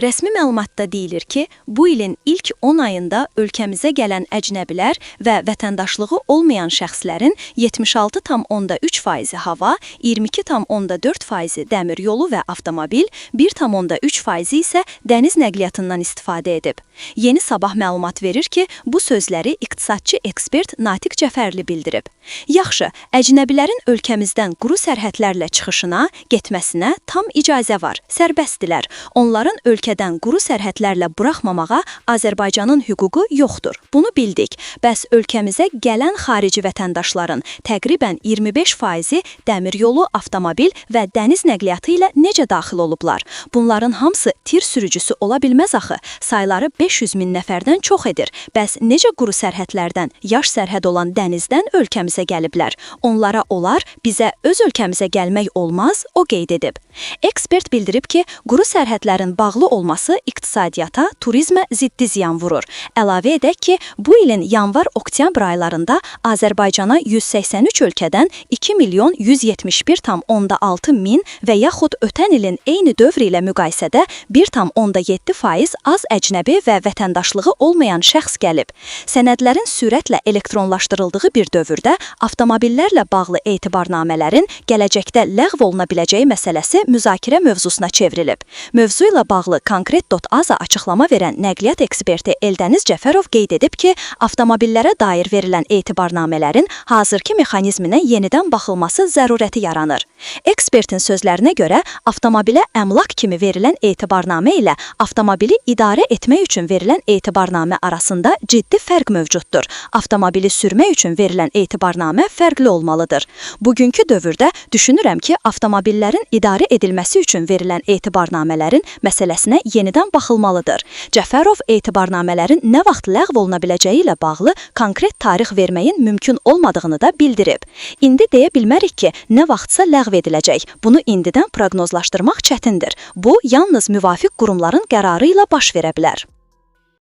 Rəsmi məlumatda deyilir ki, bu ilin ilk 10 ayında ölkəmizə gələn əcnəbilər və vətəndaşlığı olmayan şəxslərin 76,3% hava, 22,4% dəmir yolu və avtomobil, 1,3% isə dəniz nəqliyyatından istifadə edib. Yeni Sabah məlumat verir ki, bu sözləri iqtisadçı ekspert Natiq Cəfərli bildirib. Yaxşı, əcnəbilərin ölkəmizdən quru sərhədlərlə çıxışına, getməsinə tam icazə var, sərbəstdilər. Onların ölkədən quru sərhədlərlə buraxmamağa Azərbaycanın hüququ yoxdur. Bunu bildik. Bəs ölkəmizə gələn xarici vətəndaşların təqribən 25%-i dəmir yolu, avtomobil və dəniz nəqliyyatı ilə necə daxil olublar? Bunların hamısı tir sürücüsü ola bilməz axı. Sayları 500 min nəfərdən çox edir. Bəs necə quru sərhədlərdən, yaş sərhəd olan dənizdən ölkəmizə gəliblər? Onlara olar, bizə öz ölkəmizə gəlmək olmaz, o qeyd edib. Ekspert bildirib ki, quru sərhədlərin bağlı olması iqtisadiyyata, turizmə ziddi ziyan vurur. Əlavə edək ki, bu ilin yanvar-oktyabr aylarında Azərbaycana 183 ölkədən 2.171,6 min və yaxud ötən ilin eyni dövr ilə müqayisədə 1,7% az əcnəbi və vətəndaşlığı olmayan şəxs gəlib. Sənədlərin sürətlə elektronlaşdırıldığı bir dövrdə avtomobillərlə bağlı etibarnamələrin gələcəkdə ləğv oluna biləcəyi məsələsi müzakirə mövzusuna çevrilib. Mövzu ilə bağlı Konkret.az-a açıqlama verən nəqliyyat eksperti Eldəniz Cəfərov qeyd edib ki, avtomobillərə dair verilən etibarnamələrin hazırki mexanizminə yenidən baxılması zərurəti yaranır. Ekspertin sözlərinə görə, avtomobilə əmlak kimi verilən etibarnamə ilə avtomobili idarə etmək üçün verilən etibarnamə arasında ciddi fərq mövcuddur. Avtomobili sürmək üçün verilən etibarnamə fərqli olmalıdır. Bugünkü dövrdə düşünürəm ki, avtomobillərin idarə edilməsi üçün verilən etibarnamələrin məsələsinə yenidən baxılmalıdır. Cəfərov etibarnamələrin nə vaxt ləğv oluna biləcəyi ilə bağlı konkret tarix verməyin mümkün olmadığını da bildirib. İndi deyə bilmərik ki, nə vaxtsa ləğv ediləcək. Bunu indidən proqnozlaşdırmaq çətindir. Bu, yalnız müvafiq qurumların qərarı ilə baş verə bilər.